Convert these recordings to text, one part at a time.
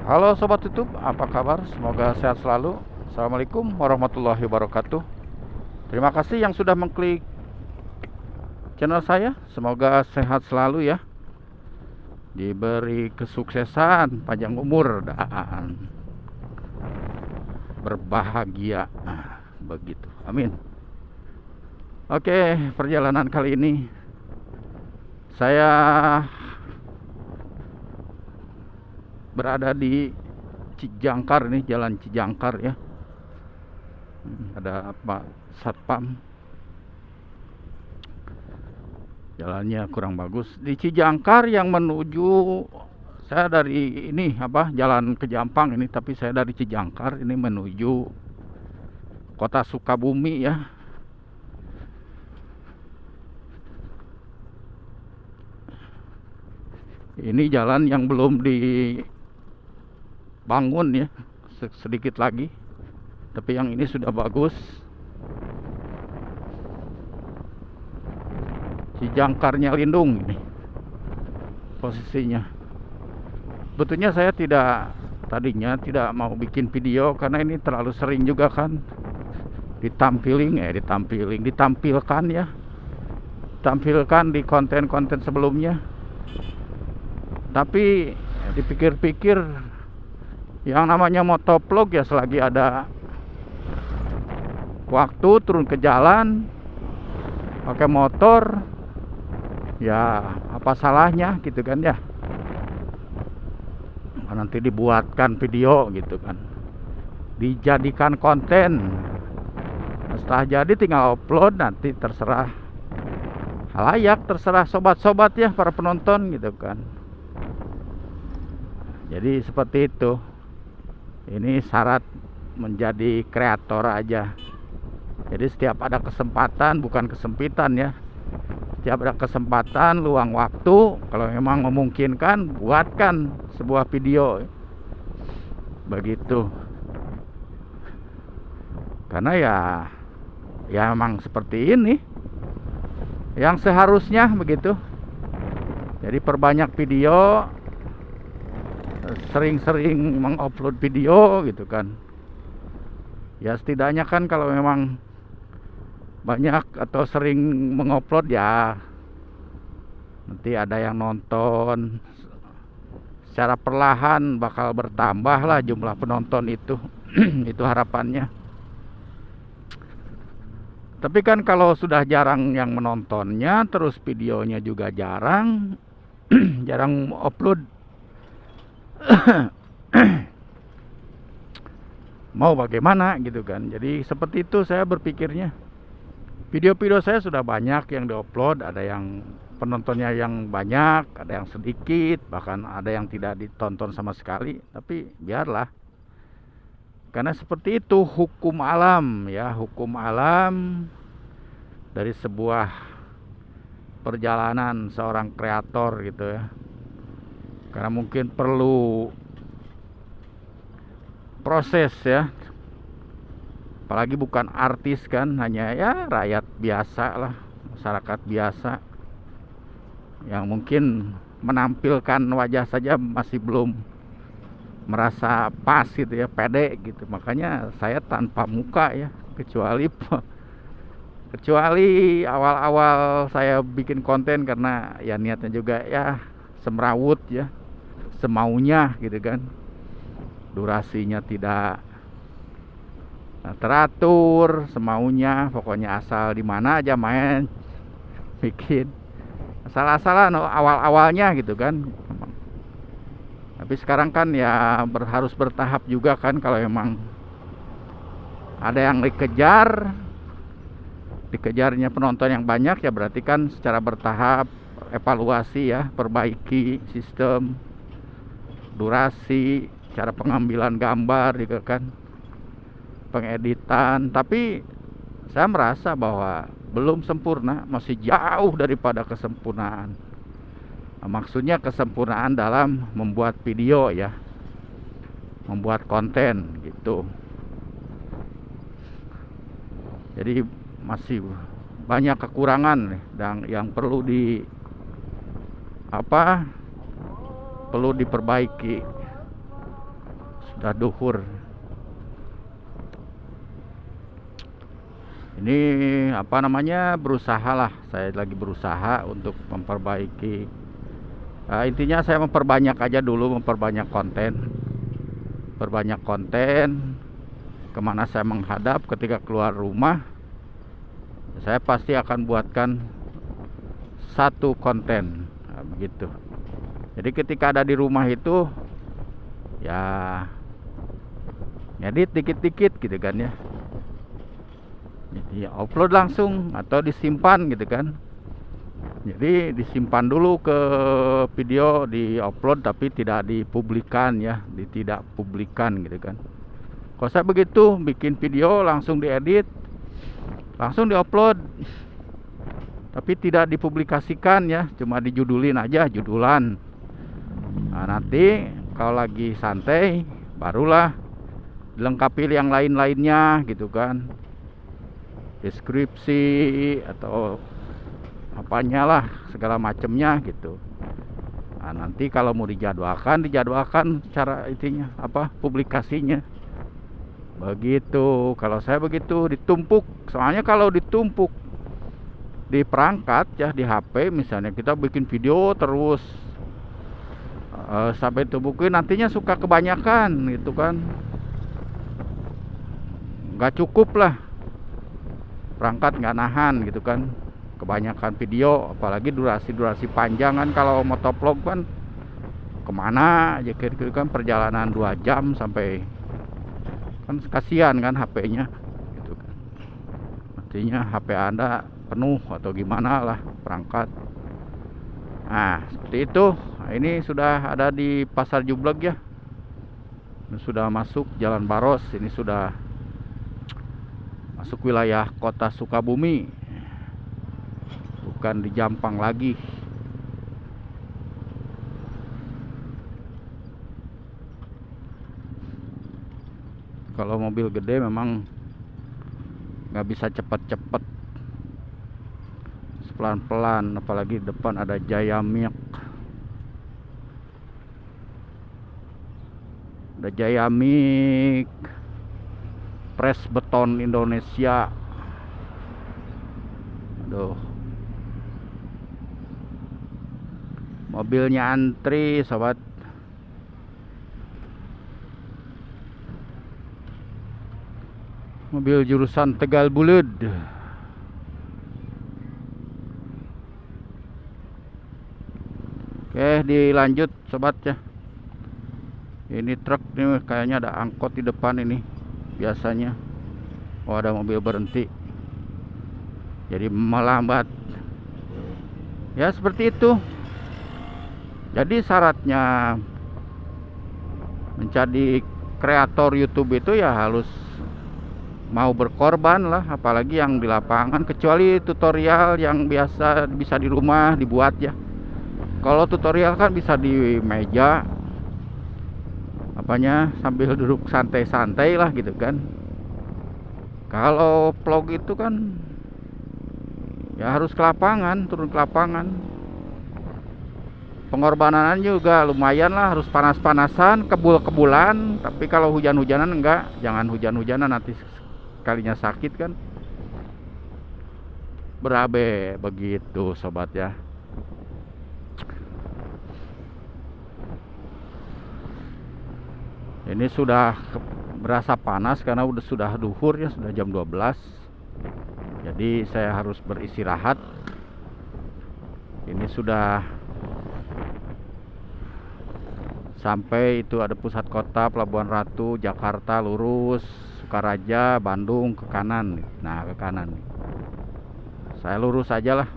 Halo Sobat YouTube, apa kabar? Semoga sehat selalu. Assalamualaikum warahmatullahi wabarakatuh. Terima kasih yang sudah mengklik channel saya. Semoga sehat selalu ya. Diberi kesuksesan, panjang umur, dan berbahagia. Begitu, amin. Oke, perjalanan kali ini saya berada di Cijangkar nih, jalan Cijangkar ya. Ada Pak Satpam. Jalannya kurang bagus di Cijangkar yang menuju, saya dari ini jalan ke Jampang ini, tapi saya dari Cijangkar ini menuju kota Sukabumi ya. Ini jalan yang belum dibangun ya, sedikit lagi, tapi yang ini sudah bagus. Cijangkarnya Lindung ini posisinya. Betulnya saya tadinya tidak mau bikin video karena ini terlalu sering juga kan ditampilkan di konten-konten sebelumnya. Tapi dipikir-pikir, yang namanya motovlog ya, selagi ada waktu turun ke jalan pakai motor, ya apa salahnya gitu kan ya. Nanti dibuatkan video gitu kan, dijadikan konten. Setelah jadi tinggal upload, nanti terserah halayak, terserah sobat-sobat ya, para penonton gitu kan. Jadi seperti itu. Ini syarat menjadi kreator aja. Jadi setiap ada kesempatan, bukan kesempitan ya, setiap ada kesempatan, luang waktu, kalau memang memungkinkan, buatkan sebuah video. Begitu. Karena ya memang seperti ini yang seharusnya begitu. Jadi perbanyak video, sering-sering mengupload video gitu kan. Ya setidaknya kan kalau memang banyak atau sering mengupload ya, nanti ada yang nonton. Secara perlahan bakal bertambah lah jumlah penonton itu. Itu harapannya. Tapi kan kalau sudah jarang yang menontonnya, terus videonya juga jarang, jarang upload, mau bagaimana gitu kan. Jadi seperti itu saya berpikirnya. Video-video saya sudah banyak yang diupload, ada yang penontonnya yang banyak, ada yang sedikit, bahkan ada yang tidak ditonton sama sekali. Tapi biarlah, karena seperti itu hukum alam ya, hukum alam dari sebuah perjalanan seorang kreator gitu ya. Karena mungkin perlu proses ya, apalagi bukan artis kan, hanya ya rakyat biasa lah, masyarakat biasa yang mungkin menampilkan wajah saja masih belum merasa pas gitu ya, pede gitu. Makanya saya tanpa muka ya, kecuali awal-awal saya bikin konten, karena ya niatnya juga ya semrawut ya, semaunya gitu kan. Durasinya tidak teratur, semaunya, pokoknya asal di mana aja main bikin, asal-asalan awal-awalnya gitu kan. Tapi sekarang kan ya harus bertahap juga kan. Kalau memang ada yang dikejarnya penonton yang banyak, ya berarti kan secara bertahap evaluasi ya, perbaiki sistem, durasi, cara pengambilan gambar juga kan, pengeditan. Tapi saya merasa bahwa belum sempurna, masih jauh daripada kesempurnaan. Maksudnya kesempurnaan dalam membuat video ya, membuat konten gitu. Jadi masih banyak kekurangan dan yang perlu perlu diperbaiki. sudah duhur. Ini apa namanya, berusaha lah, saya lagi berusaha untuk memperbaiki. Intinya saya memperbanyak aja dulu, memperbanyak konten kemana saya menghadap. Ketika keluar rumah saya pasti akan buatkan satu konten, begitu. Jadi ketika ada di rumah itu ya ngedit dikit-dikit gitu kan ya. Jadi upload langsung atau disimpan gitu kan. Jadi disimpan dulu ke video, di upload tapi tidak dipublikan ya, tidak publikan gitu kan. Kalau saya begitu, bikin video langsung diedit, langsung diupload, tapi tidak dipublikasikan ya, cuma dijudulin aja, judulan. Nah, nanti kalau lagi santai barulah dilengkapi yang lain-lainnya gitu kan, deskripsi atau apanya lah, segala macamnya gitu. Nah, nanti kalau mau dijadwalkan cara itunya apa, publikasinya. Begitu. Kalau saya begitu, ditumpuk. Soalnya kalau ditumpuk di perangkat ya, di HP misalnya, kita bikin video terus sampai tumpukin, nantinya suka kebanyakan gitu kan, nggak cukup lah, perangkat nggak nahan gitu kan, kebanyakan video, apalagi durasi panjang kan. Kalau motovlog kan kemana aja gitu kan, perjalanan 2 jam sampai, kan kasihan kan HP-nya gitu kan. Artinya HP Anda penuh atau gimana lah perangkat. Nah, seperti itu. Nah, ini sudah ada di Pasar Jublek ya. Ini sudah masuk Jalan Baros, ini sudah masuk wilayah Kota Sukabumi. Bukan di Jampang lagi. Kalau mobil gede memang nggak bisa cepat-cepat, pelan-pelan, apalagi depan ada Jayamik. Ada Jayamik, Pres Beton Indonesia. Aduh, mobilnya antri sobat. Mobil jurusan Tegal Bulut. Oke, dilanjut sobat ya. Ini truk nih, kayaknya ada angkot di depan ini biasanya. Oh, ada mobil berhenti, jadi melambat ya, seperti itu. Jadi syaratnya menjadi kreator YouTube itu ya harus mau berkorban lah, apalagi yang di lapangan, kecuali tutorial yang biasa bisa di rumah dibuat ya. Kalau tutorial kan bisa di meja apanya, sambil duduk santai-santai lah gitu kan. Kalau vlog itu kan ya harus ke lapangan, turun ke lapangan. Pengorbanan juga lumayan lah, harus panas-panasan, kebul-kebulan. Tapi kalau hujan-hujanan enggak, jangan hujan-hujanan, nanti kalinya sakit kan. Berabe begitu sobat ya. Ini sudah berasa panas karena sudah duhur ya, sudah jam 12. Jadi saya harus beristirahat. Ini sudah sampai itu ada pusat kota Pelabuhan Ratu, Jakarta, lurus Sukaraja, Bandung ke kanan. Nah, ke kanan. Saya lurus aja lah.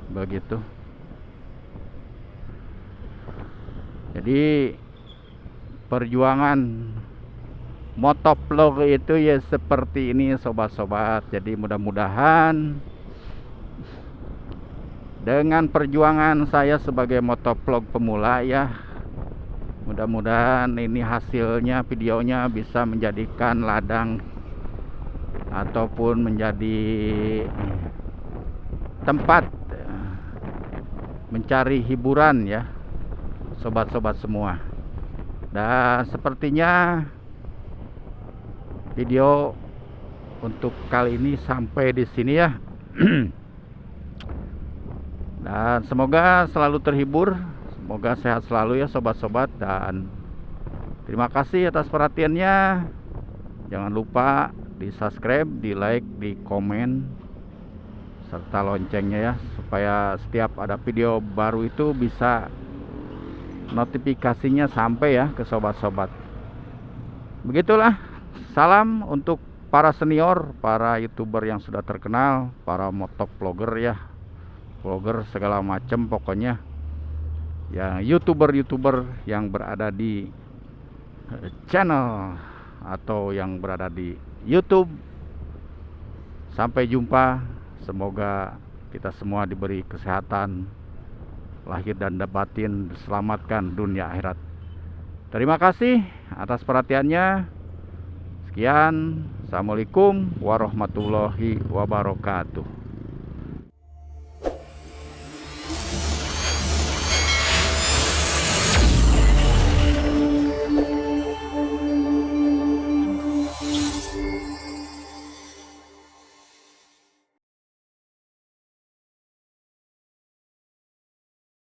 Begitu. Jadi perjuangan motovlog itu ya seperti ini sobat-sobat. Jadi mudah-mudahan dengan perjuangan saya sebagai motovlog pemula ya, mudah-mudahan ini hasilnya, videonya bisa menjadikan ladang ataupun menjadi tempat mencari hiburan ya sobat-sobat semua. Dan sepertinya video untuk kali ini sampai di sini ya. Dan semoga selalu terhibur, semoga sehat selalu ya sobat-sobat, dan terima kasih atas perhatiannya. Jangan lupa di subscribe, di like, di komen, serta loncengnya ya, supaya setiap ada video baru itu bisa notifikasinya sampai ya ke sobat-sobat. Begitulah, salam untuk para senior, para youtuber yang sudah terkenal, para motovlogger ya, vlogger segala macam, pokoknya yang youtuber yang berada di channel atau yang berada di YouTube. Sampai jumpa, semoga kita semua diberi kesehatan lahir dan batin, diselamatkan dunia akhirat. Terima kasih atas perhatiannya. Sekian, assalamualaikum warahmatullahi wabarakatuh.